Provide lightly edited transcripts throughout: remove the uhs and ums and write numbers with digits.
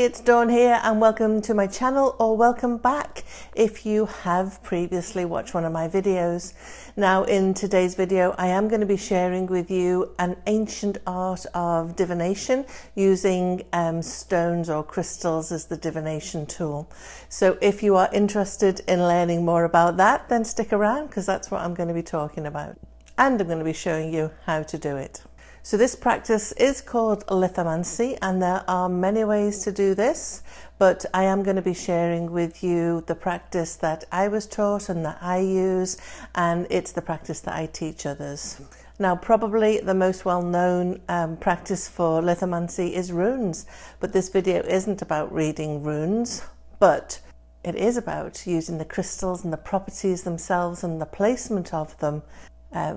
It's Dawn here and welcome to my channel, or welcome back if you have previously watched one of my videos. Now in today's video I am going to be sharing with you an ancient art of divination using stones or crystals as the divination tool. So if you are interested in learning more about that, then stick around because that's what I'm going to be talking about. And I'm going to be showing you how to do it. So this practice is called Lithomancy, and there are many ways to do this, but I am going to be sharing with you the practice that I was taught and that I use, and it's the practice that I teach others. Now, probably the most well-known practice for Lithomancy is runes, but this video isn't about reading runes, but it is about using the crystals and the properties themselves and the placement of them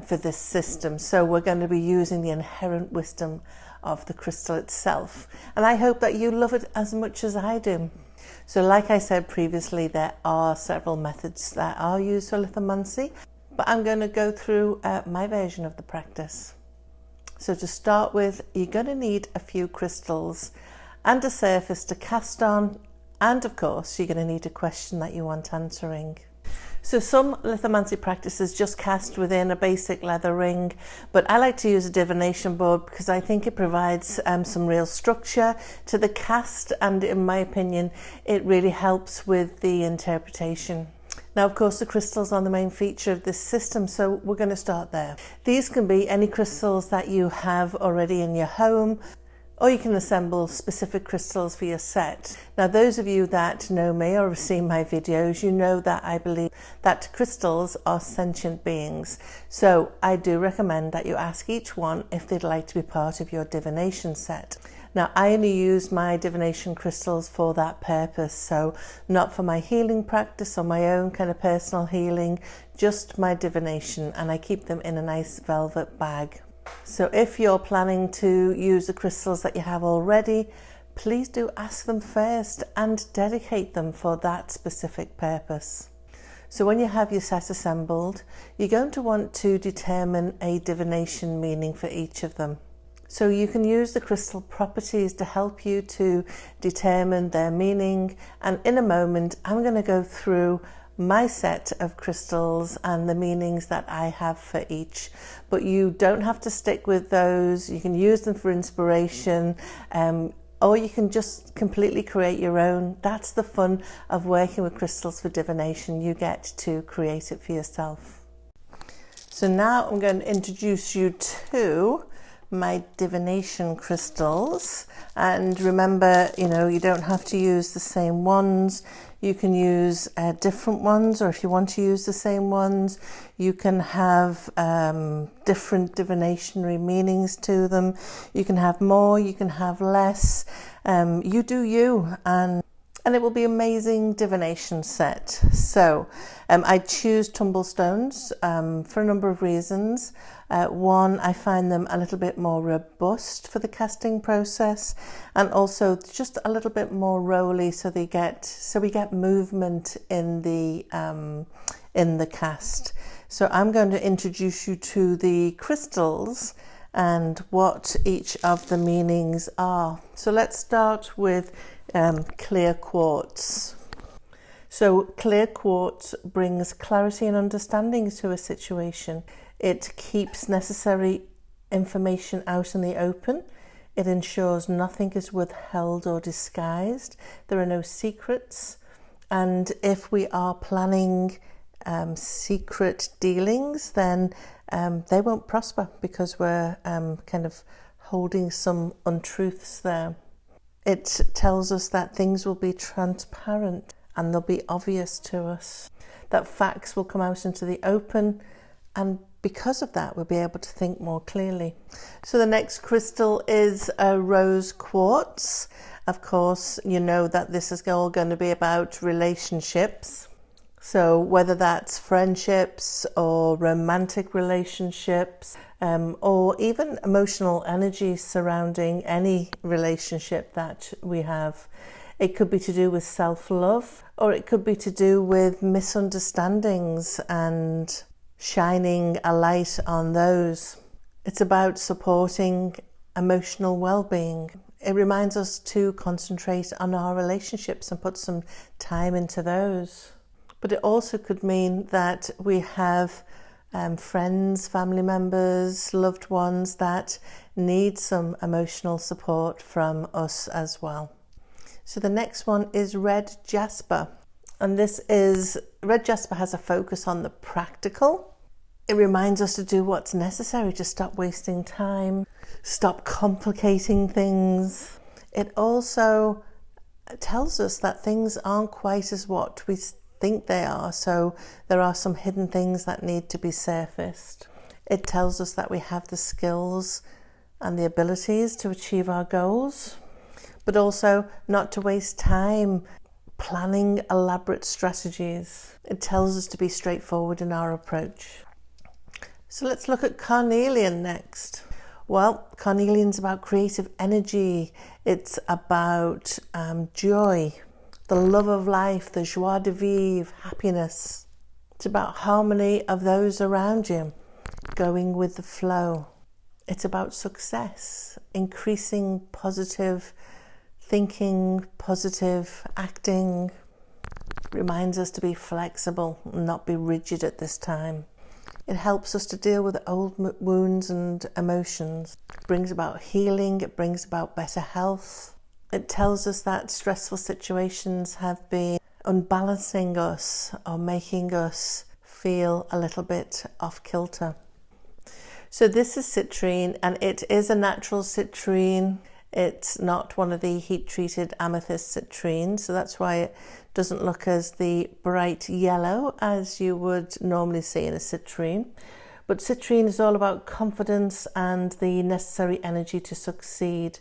for this system. So we're going to be using the inherent wisdom of the crystal itself, and I hope that you love it as much as I do. So like I said previously, there are several methods that are used for lithomancy, but I'm going to go through my version of the practice. So to start with, you're going to need a few crystals and a surface to cast on, and of course you're going to need a question that you want answering. So some lithomancy practices just cast within a basic leather ring, but I like to use a divination board because I think it provides some real structure to the cast, and in my opinion it really helps with the interpretation. Now, of course, the crystals are the main feature of this system, so we're going to start there. These can be any crystals that you have already in your home, or you can assemble specific crystals for your set. Now, those of you that know me or have seen my videos, you know that I believe that crystals are sentient beings. So I do recommend that you ask each one if they'd like to be part of your divination set. Now, I only use my divination crystals for that purpose, so not for my healing practice or my own kind of personal healing, just my divination, and I keep them in a nice velvet bag. So if you're planning to use the crystals that you have already, please do ask them first and dedicate them for that specific purpose. So when you have your set assembled, you're going to want to determine a divination meaning for each of them. So you can use the crystal properties to help you to determine their meaning, and in a moment I'm going to go through my set of crystals and the meanings that I have for each, but you don't have to stick with those. You can use them for inspiration, or you can just completely create your own. That's the fun of working with crystals for divination. You get to create it for yourself. So now I'm going to introduce you to my divination crystals, and remember, you don't have to use the same ones. You can use different ones, or if you want to use the same ones, you can have different divinationary meanings to them. You can have more, you can have less. You do you, and it will be amazing divination set. So I choose tumble stones for a number of reasons. One, I find them a little bit more robust for the casting process, and also just a little bit more rolly, so we get movement in the cast. So I'm going to introduce you to the crystals and what each of the meanings are. So let's start with clear quartz. So clear quartz brings clarity and understanding to a situation. It keeps necessary information out in the open. It ensures nothing is withheld or disguised. There are no secrets. And if we are planning secret dealings, then they won't prosper because we're kind of holding some untruths there. It tells us that things will be transparent and they'll be obvious to us, that facts will come out into the open, and because of that we'll be able to think more clearly. So the next crystal is a rose quartz. Of course, you know that this is all going to be about relationships. So whether that's friendships or romantic relationships, or even emotional energy surrounding any relationship that we have. It could be to do with self-love, or it could be to do with misunderstandings and shining a light on those. It's about supporting emotional well-being. It reminds us to concentrate on our relationships and put some time into those. But it also could mean that we have friends, family members, loved ones that need some emotional support from us as well. So the next one is red jasper. And red jasper has a focus on the practical. It reminds us to do what's necessary, to stop wasting time, stop complicating things. It also tells us that things aren't quite as what we think they are, so there are some hidden things that need to be surfaced. It tells us that we have the skills and the abilities to achieve our goals, but also not to waste time planning elaborate strategies. It tells us to be straightforward in our approach. So let's look at carnelian next. Well, carnelian's about creative energy. It's about joy, the love of life, the joie de vivre, happiness. It's about harmony of those around you, going with the flow. It's about success, increasing positive thinking, positive acting. Reminds us to be flexible and not be rigid at this time. It helps us to deal with old wounds and emotions. It brings about healing. It brings about better health. It tells us that stressful situations have been unbalancing us or making us feel a little bit off kilter. So this is citrine, and it is a natural citrine. It's not one of the heat-treated amethyst citrines, so that's why it doesn't look as the bright yellow as you would normally see in a citrine. But citrine is all about confidence and the necessary energy to succeed.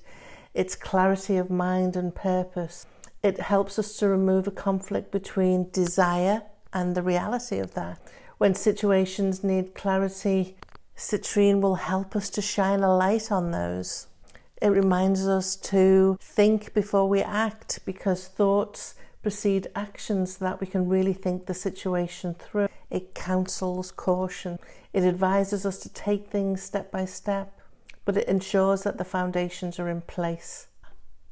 It's clarity of mind and purpose. It helps us to remove a conflict between desire and the reality of that. When situations need clarity, citrine will help us to shine a light on those. It reminds us to think before we act, because thoughts precede actions so that we can really think the situation through. It counsels caution. It advises us to take things step by step, but it ensures that the foundations are in place.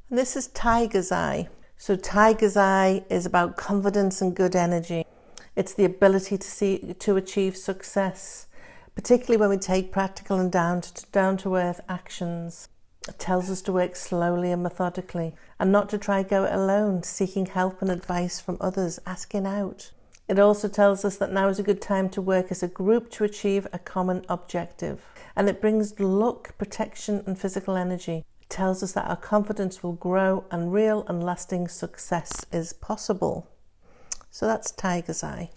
And this is tiger's eye. So tiger's eye is about confidence and good energy. It's the ability to achieve success, particularly when we take practical and down to earth actions. It tells us to work slowly and methodically, and not to try go it alone, seeking help and advice from others, asking out. It also tells us that now is a good time to work as a group to achieve a common objective. And it brings luck, protection and physical energy. It tells us that our confidence will grow and real and lasting success is possible. So that's tiger's eye.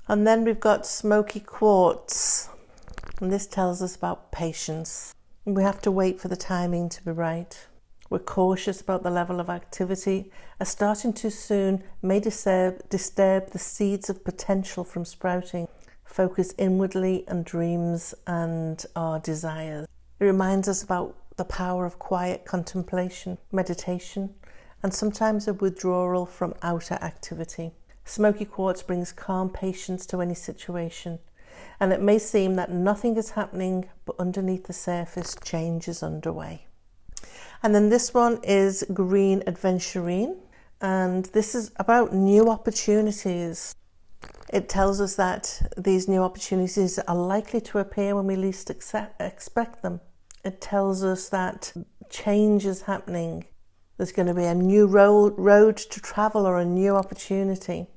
And then we've got smoky quartz. And this tells us about patience. We have to wait for the timing to be right. We're cautious about the level of activity, as starting too soon may disturb the seeds of potential from sprouting. Focus inwardly on dreams and our desires. It reminds us about the power of quiet contemplation, meditation, and sometimes a withdrawal from outer activity. Smoky quartz brings calm patience to any situation. And it may seem that nothing is happening, but underneath the surface, change is underway. And then this one is green adventurine, and this is about new opportunities. It tells us that these new opportunities are likely to appear when we least expect them. It tells us that change is happening. There's going to be a new road to travel or a new opportunity.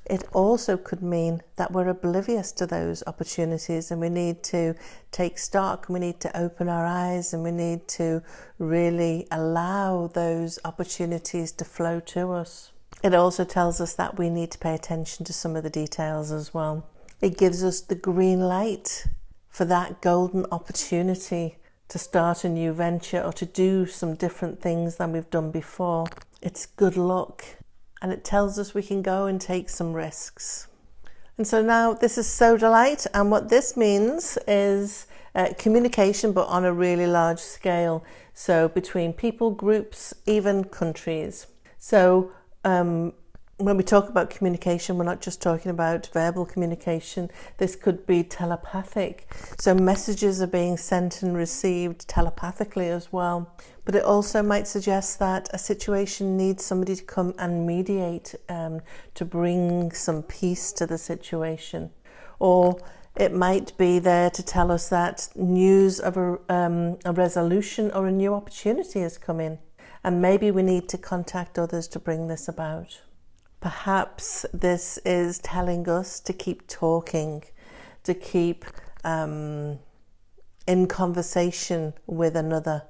It also could mean that we're oblivious to those opportunities, and we need to take stock, we need to open our eyes, and we need to really allow those opportunities to flow to us. It also tells us that we need to pay attention to some of the details as well. It gives us the green light for that golden opportunity to start a new venture or to do some different things than we've done before. It's good luck. And it tells us we can go and take some risks. And so now this is sodalite, and what this means is communication, but on a really large scale. So between people, groups, even countries. So When we talk about communication, we're not just talking about verbal communication. This could be telepathic. So messages are being sent and received telepathically as well. But it also might suggest that a situation needs somebody to come and mediate, to bring some peace to the situation. Or it might be there to tell us that news of a resolution or a new opportunity has come in. And maybe we need to contact others to bring this about. Perhaps this is telling us to keep talking, to keep in conversation with another.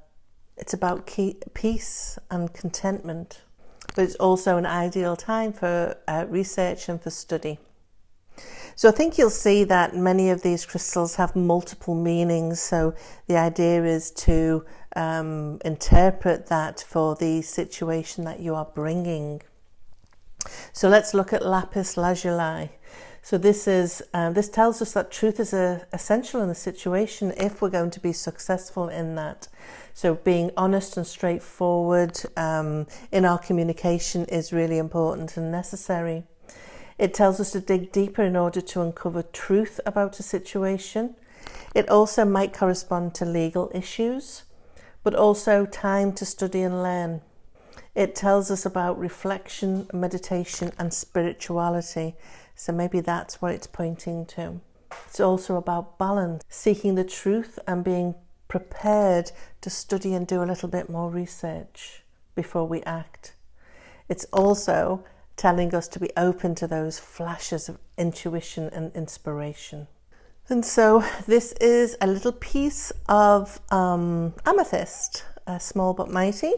It's about peace and contentment, but it's also an ideal time for research and for study. So I think you'll see that many of these crystals have multiple meanings. So the idea is to interpret that for the situation that you are bringing. So let's look at lapis lazuli. So this tells us that truth is essential in the situation if we're going to be successful in that. So being honest and straightforward in our communication is really important and necessary. It tells us to dig deeper in order to uncover truth about a situation. It also might correspond to legal issues, but also time to study and learn. It tells us about reflection, meditation, and spirituality. So maybe that's what it's pointing to. It's also about balance, seeking the truth and being prepared to study and do a little bit more research before we act. It's also telling us to be open to those flashes of intuition and inspiration. And so this is a little piece of amethyst, small but mighty.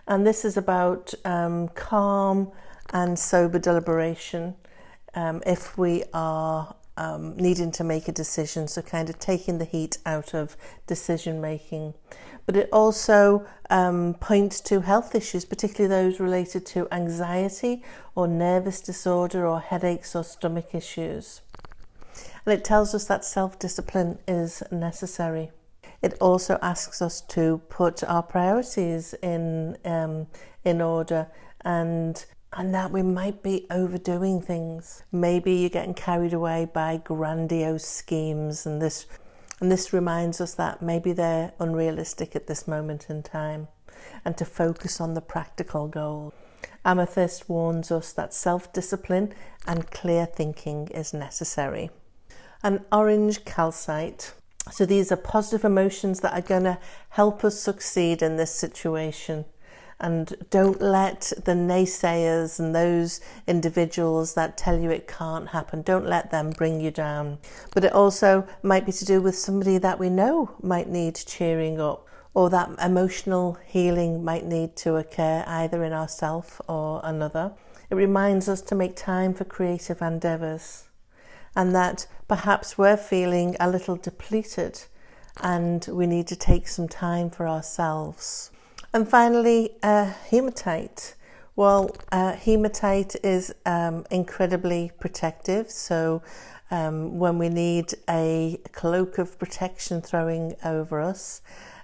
And this is about calm and sober deliberation if we are needing to make a decision, so kind of taking the heat out of decision making. But it also points to health issues, particularly those related to anxiety or nervous disorder or headaches or stomach issues. And it tells us that self-discipline is necessary. It also asks us to put our priorities in order, and that we might be overdoing things. Maybe you're getting carried away by grandiose schemes, and this reminds us that maybe they're unrealistic at this moment in time, and to focus on the practical goal. Amethyst warns us that self-discipline and clear thinking is necessary. An orange calcite. So these are positive emotions that are going to help us succeed in this situation. And don't let the naysayers and those individuals that tell you it can't happen, don't let them bring you down. But it also might be to do with somebody that we know might need cheering up, or that emotional healing might need to occur either in ourselves or another. It reminds us to make time for creative endeavours, and that perhaps we're feeling a little depleted and we need to take some time for ourselves. And finally, hematite. Well, hematite is incredibly protective. So when we need a cloak of protection throwing over us,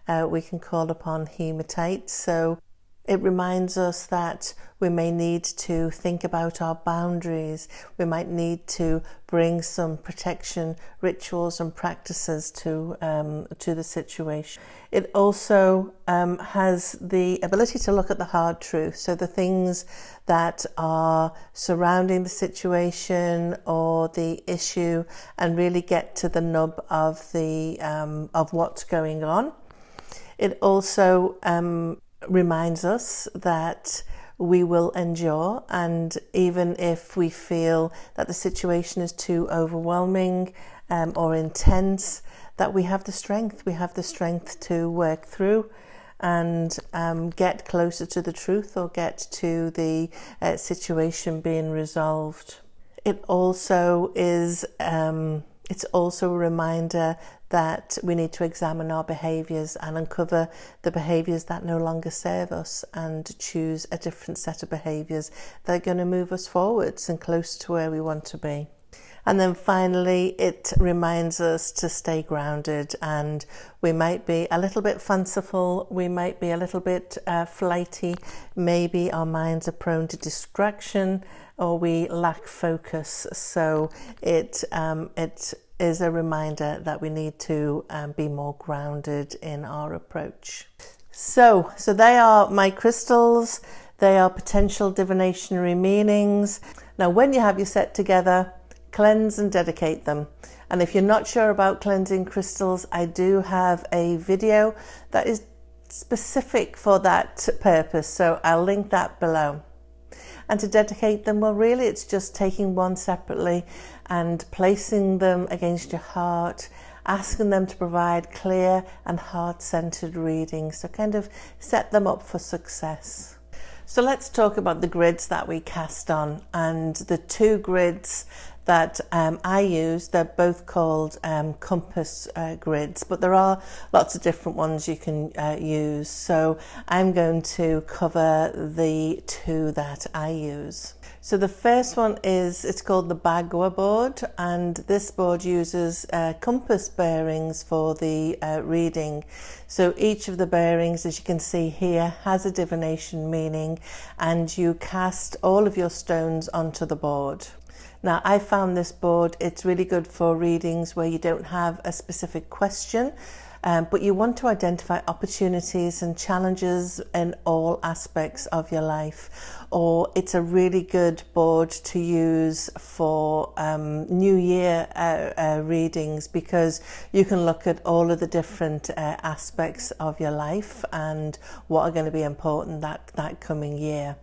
we can call upon hematite. So it reminds us that we may need to think about our boundaries. We might need to bring some protection rituals and practices to the situation. It also has the ability to look at the hard truth. So the things that are surrounding the situation or the issue, and really get to the nub of of what's going on. It also reminds us that we will endure, and even if we feel that the situation is too overwhelming or intense, that we have the strength to work through and get closer to the truth, or get to the situation being resolved. It also is it's also a reminder that we need to examine our behaviours and uncover the behaviours that no longer serve us, and choose a different set of behaviours that are going to move us forwards and closer to where we want to be. And then finally, it reminds us to stay grounded, and we might be a little bit fanciful, we might be a little bit flighty, maybe our minds are prone to distraction, or we lack focus. So it is a reminder that we need to be more grounded in our approach. So they are my crystals. They are potential divinationary meanings. Now, when you have your set together, cleanse and dedicate them. And if you're not sure about cleansing crystals, I do have a video that is specific for that purpose. So I'll link that below. And to dedicate them, well, really, it's just taking one separately and placing them against your heart, asking them to provide clear and heart-centered readings. So kind of set them up for success. So let's talk about the grids that we cast on, and the two grids that I use. They're both called compass grids, but there are lots of different ones you can use. So I'm going to cover the two that I use. So the first one it's called the Bagua board, and this board uses compass bearings for the reading. So each of the bearings, as you can see here, has a divination meaning, and you cast all of your stones onto the board. Now, I found this board, it's really good for readings where you don't have a specific question, but you want to identify opportunities and challenges in all aspects of your life. Or it's a really good board to use for New Year readings, because you can look at all of the different aspects of your life and what are going to be important that coming year.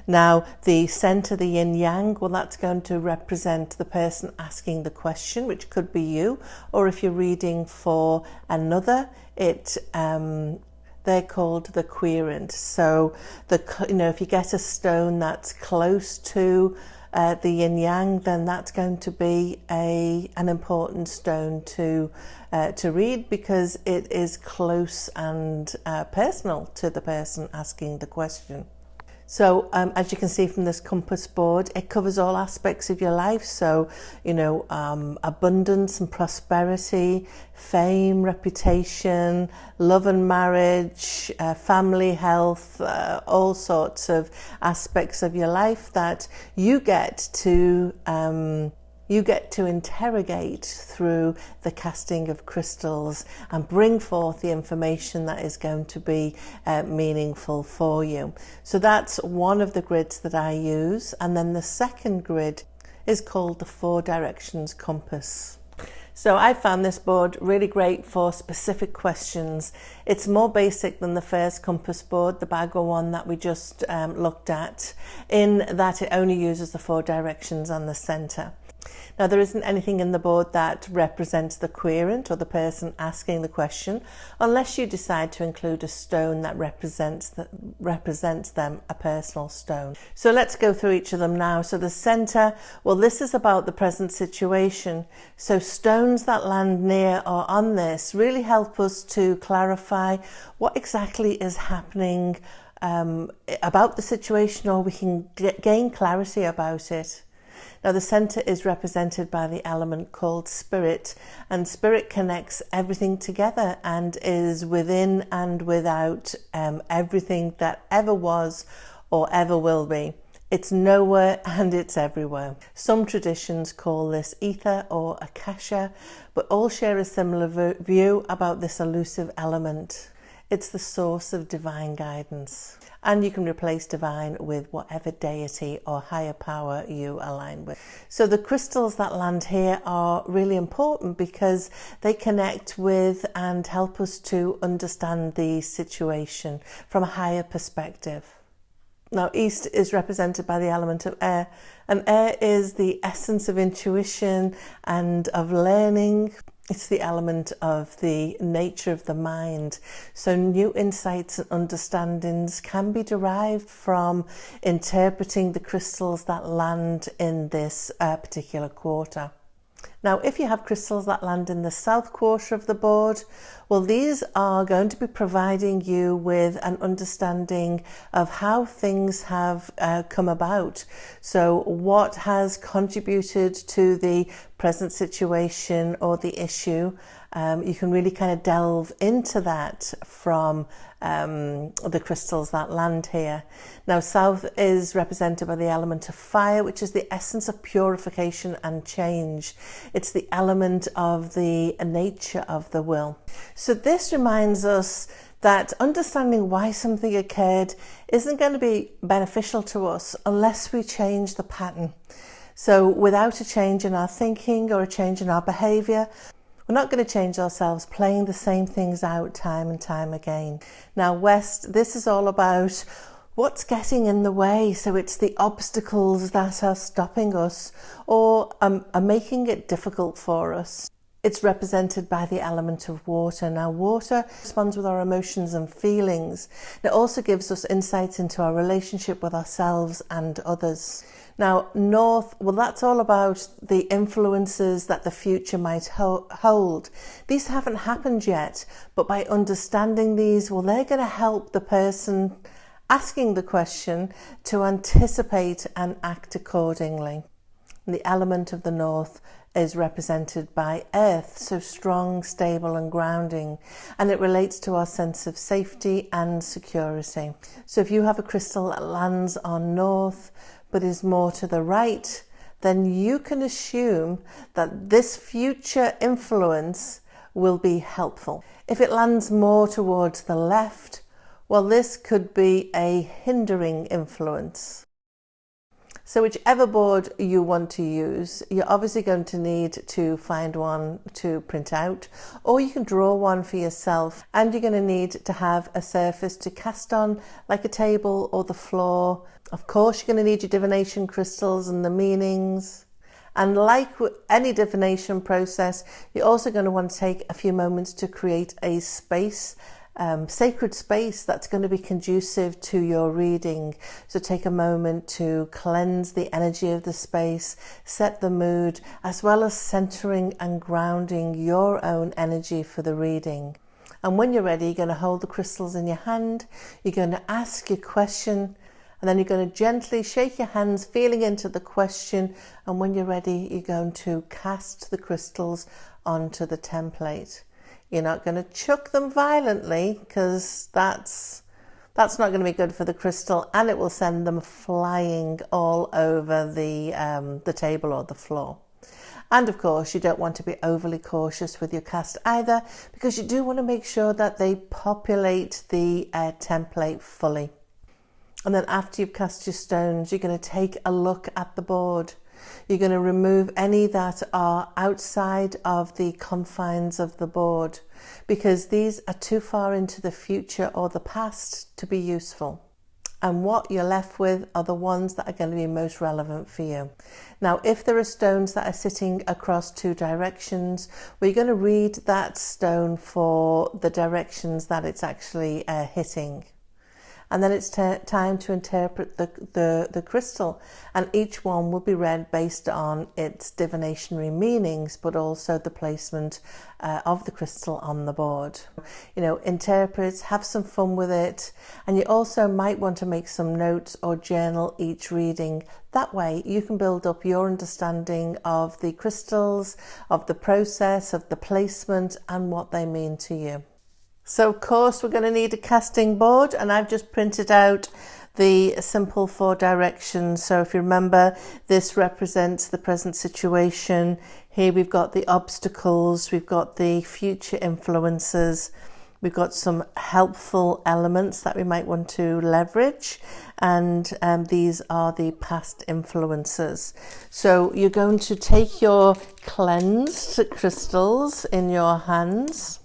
Now, the center, the yin yang, well, that's going to represent the person asking the question, which could be you, or if you're reading for another, they're called the querent. So if you get a stone that's close to the yin yang, then that's going to be an important stone to read, because it is close and personal to the person asking the question. So as you can see from this compass board, it covers all aspects of your life. So, abundance and prosperity, fame, reputation, love and marriage, family, health, all sorts of aspects of your life that you get to interrogate through the casting of crystals and bring forth the information that is going to be meaningful for you. So that's one of the grids that I use. And then the second grid is called the 4 directions compass. So I found this board really great for specific questions. It's more basic than the first compass board, the Bagua one that we just looked at, in that it only uses the 4 directions on the center. Now, there isn't anything in the board that represents the querent or the person asking the question, unless you decide to include a stone that represents them, a personal stone. So let's go through each of them now. So the center, well, this is about the present situation. So stones that land near or on this really help us to clarify what exactly is happening about the situation, or we can gain clarity about it. Now, the center is represented by the element called spirit, and spirit connects everything together and is within and without everything that ever was or ever will be. It's nowhere and it's everywhere. Some traditions call this ether or akasha, but all share a similar view about this elusive element. It's the source of divine guidance. And you can replace divine with whatever deity or higher power you align with. So the crystals that land here are really important because they connect with and help us to understand the situation from a higher perspective. Now, East is represented by the element of air, and air is the essence of intuition and of learning. It's the element of the nature of the mind. So new insights and understandings can be derived from interpreting the crystals that land in this particular quarter. Now, if you have crystals that land in the south quarter of the board, well, these are going to be providing you with an understanding of how things have come about. So what has contributed to the present situation or the issue. You can really kind of delve into that from the crystals that land here. Now, south is represented by the element of fire, which is the essence of purification and change. It's the element of the nature of the will. So this reminds us that understanding why something occurred isn't going to be beneficial to us unless we change the pattern. So without a change in our thinking or a change in our behavior, we're not going to change ourselves playing the same things out time and time again. Now, west, this is all about what's getting in the way. So it's the obstacles that are stopping us or are making it difficult for us. It's represented by the element of water. Now, water responds with our emotions and feelings. It also gives us insights into our relationship with ourselves and others. Now, north, well, that's all about the influences that the future might hold. These haven't happened yet, but by understanding these, well, they're going to help the person asking the question to anticipate and act accordingly. And the element of the north is represented by earth, so strong, stable and grounding, and it relates to our sense of safety and security. So if you have a crystal that lands on north but is more to the right, then you can assume that this future influence will be helpful. If it lands more towards the left, well, this could be a hindering influence. So whichever board you want to use, you're obviously going to need to find one to print out, or you can draw one for yourself, and you're going to need to have a surface to cast on, like a table or the floor. Of course, you're going to need your divination crystals and the meanings. And like with any divination process, you're also going to want to take a few moments to create a space, sacred space that's going to be conducive to your reading. So take a moment to cleanse the energy of the space, set the mood, as well as centering and grounding your own energy for the reading. And when you're ready, you're going to hold the crystals in your hand, you're going to ask your question, and then you're going to gently shake your hands, feeling into the question, and when you're ready, you're going to cast the crystals onto the template. You're not going to chuck them violently, because that's not going to be good for the crystal, and it will send them flying all over the table or the floor. And of course, you don't want to be overly cautious with your cast either, because you do want to make sure that they populate the template fully. And then after you've cast your stones, you're going to take a look at the board. You're going to remove any that are outside of the confines of the board, because these are too far into the future or the past to be useful. And what you're left with are the ones that are going to be most relevant for you. Now, if there are stones that are sitting across two directions, we're going to read that stone for the directions that it's actually hitting. And then it's time to interpret the crystal, and each one will be read based on its divinationary meanings, but also the placement of the crystal on the board. You know, interpret, have some fun with it, and you also might want to make some notes or journal each reading. That way you can build up your understanding of the crystals, of the process, of the placement, and what they mean to you. So of course we're going to need a casting board, and I've just printed out the simple 4 directions. So if you remember, this represents the present situation. Here we've got the obstacles, we've got the future influences, we've got some helpful elements that we might want to leverage, and these are the past influences. So you're going to take your cleansed crystals in your hands,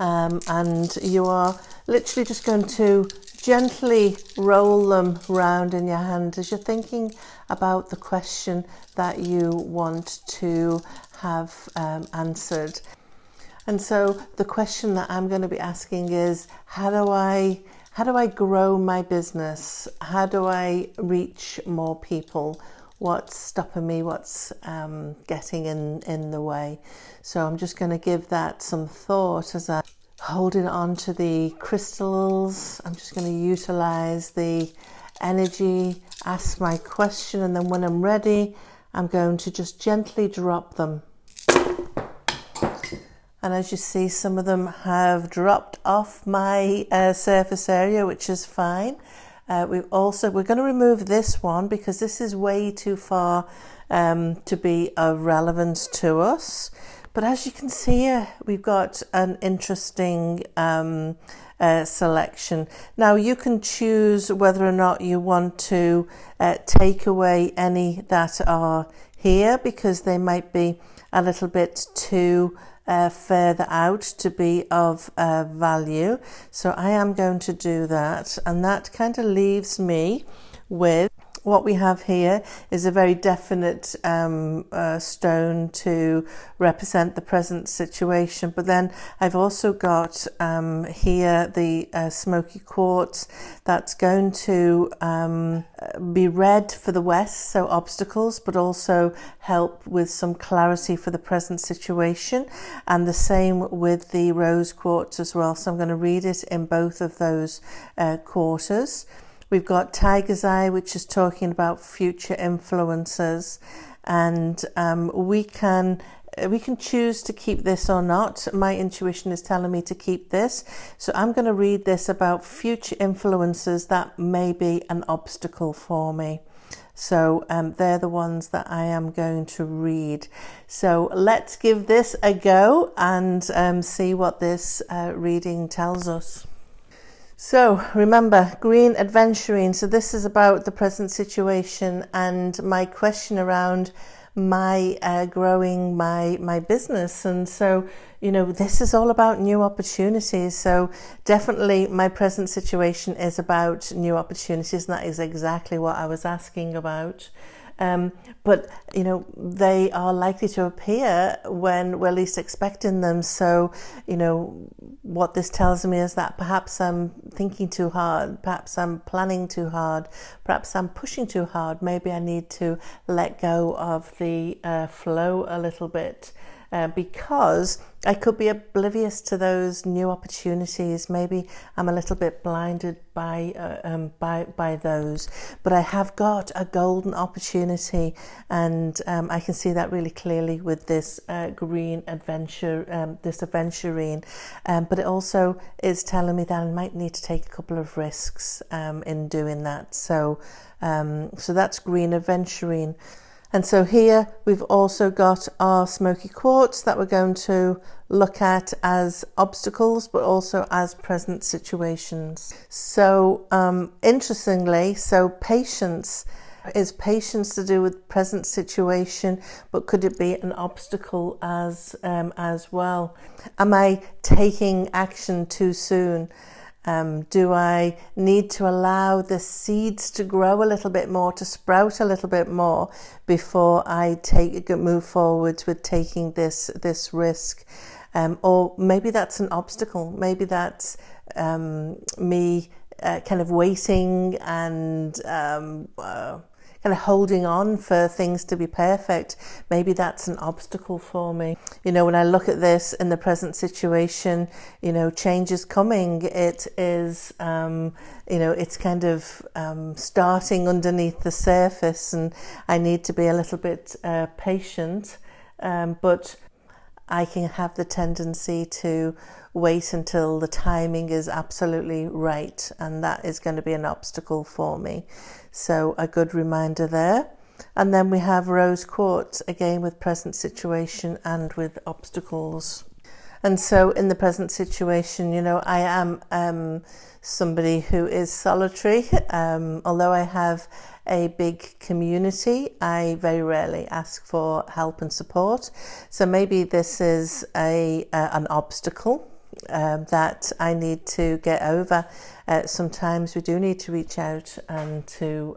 and you are literally just going to gently roll them round in your hand as you're thinking about the question that you want to have answered. And so the question that I'm going to be asking is, how do I grow my business? How do I reach more people? what's stopping me, what's getting in the way. So I'm just going to give that some thought as I holding on to the crystals. I'm just going to utilize the energy, ask my question, and then when I'm ready, I'm going to just gently drop them. And as you see, some of them have dropped off my surface area, which is fine. We're going to remove this one because this is way too far to be of relevance to us. But as you can see here, we've got an interesting selection. Now you can choose whether or not you want to take away any that are here, because they might be a little bit too further out to be of value. So I am going to do that, and that kind of leaves me with what we have here is a very definite stone to represent the present situation. But then I've also got here the smoky quartz that's going to be red for the west, so obstacles, but also help with some clarity for the present situation. And the same with the rose quartz as well. So I'm going to read it in both of those quarters. We've got Tiger's Eye, which is talking about future influences, and we can choose to keep this or not. My intuition is telling me to keep this, so I'm going to read this about future influences that may be an obstacle for me. So they're the ones that I am going to read. So let's give this a go and see what this reading tells us. So remember, green adventuring. So this is about the present situation and my question around my growing my business. And so, you know, this is all about new opportunities. So definitely my present situation is about new opportunities, and that is exactly what I was asking about. But, you know, they are likely to appear when we're least expecting them. So, you know, what this tells me is that perhaps I'm thinking too hard, perhaps I'm planning too hard, perhaps I'm pushing too hard. Maybe I need to let go of the flow a little bit. Because I could be oblivious to those new opportunities. Maybe I'm a little bit blinded by those. But I have got a golden opportunity, and I can see that really clearly with this green adventure, this adventuring. But it also is telling me that I might need to take a couple of risks in doing that. So that's green adventuring. And so here we've also got our smoky quartz that we're going to look at as obstacles, but also as present situations. So interestingly, so patience, is patience to do with present situation, but could it be an obstacle as well? Am I taking action too soon? Do I need to allow the seeds to grow a little bit more, to sprout a little bit more before I move forward with taking this risk? Or maybe that's an obstacle. Maybe that's me kind of waiting and kind of holding on for things to be perfect. Maybe that's an obstacle for me. You know, when I look at this in the present situation, you know, change is coming. It is, you know, it's kind of starting underneath the surface, and I need to be a little bit patient. But I can have the tendency to wait until the timing is absolutely right, and that is going to be an obstacle for me. So a good reminder there. And then we have rose quartz, again with present situation and with obstacles. And so in the present situation, you know, I am somebody who is solitary. Although I have a big community, I very rarely ask for help and support. So maybe this is an obstacle that I need to get over. Sometimes we do need to reach out and to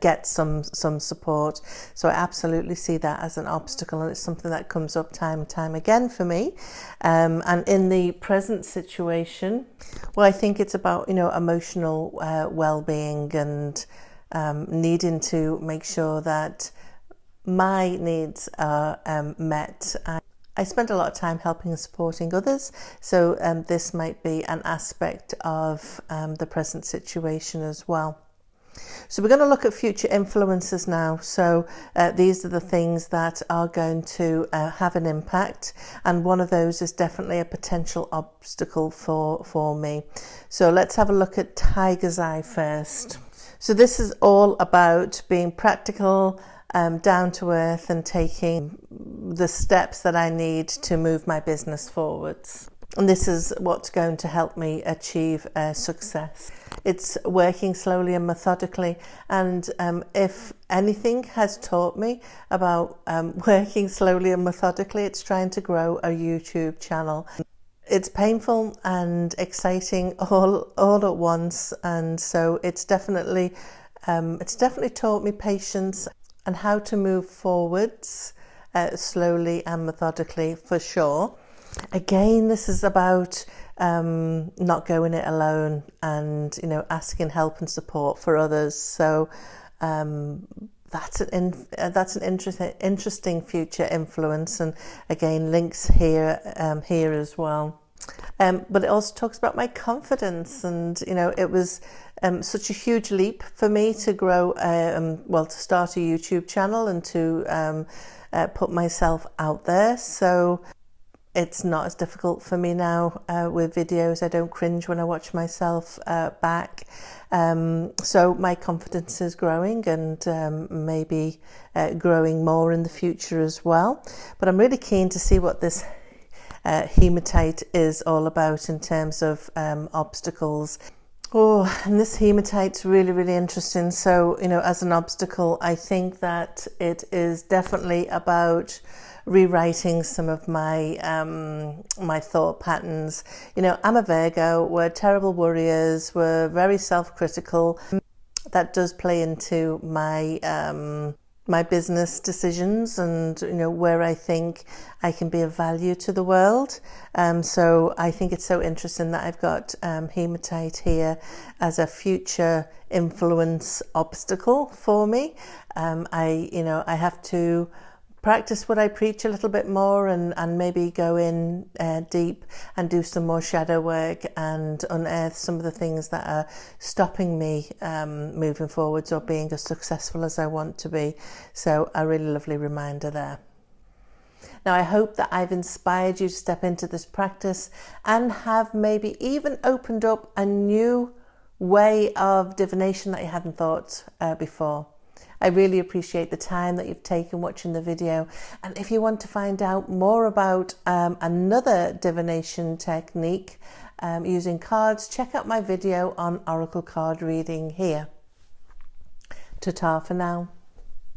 get some support. So I absolutely see that as an obstacle, and it's something that comes up time and time again for me. And in the present situation, well, I think it's about, you know, emotional well-being and needing to make sure that my needs are met. I spend a lot of time helping and supporting others, so this might be an aspect of the present situation as well. So we're going to look at future influences now. So these are the things that are going to have an impact, and one of those is definitely a potential obstacle for me. So let's have a look at Tiger's Eye first. So this is all about being practical, down to earth, and taking the steps that I need to move my business forwards. And this is what's going to help me achieve success. It's working slowly and methodically. And if anything has taught me about working slowly and methodically, it's trying to grow a YouTube channel. It's painful and exciting all at once. And so it's definitely taught me patience and how to move forwards slowly and methodically, for sure. Again, this is about not going it alone, and asking help and support for others. So that's an interesting future influence, and again, links here as well. But it also talks about my confidence, and it was such a huge leap for me to grow, to start a YouTube channel and to put myself out there. So it's not as difficult for me now with videos. I don't cringe when I watch myself back. So my confidence is growing, and maybe growing more in the future as well. But I'm really keen to see what this hematite is all about in terms of obstacles. Oh, and this hematite's really, really interesting. So, as an obstacle, I think that it is definitely about rewriting some of my my thought patterns. I'm a Virgo. We're terrible worriers. We're very self-critical. That does play into my my business decisions, and where I think I can be of value to the world. So I think it's so interesting that I've got hematite here as a future influence obstacle for me. I have to practice what I preach a little bit more, and maybe go in deep and do some more shadow work and unearth some of the things that are stopping me moving forwards or being as successful as I want to be. So a really lovely reminder there. Now, I hope that I've inspired you to step into this practice and have maybe even opened up a new way of divination that you hadn't thought before. I really appreciate the time that you've taken watching the video. And if you want to find out more about another divination technique using cards, check out my video on oracle card reading here. Ta-ta for now.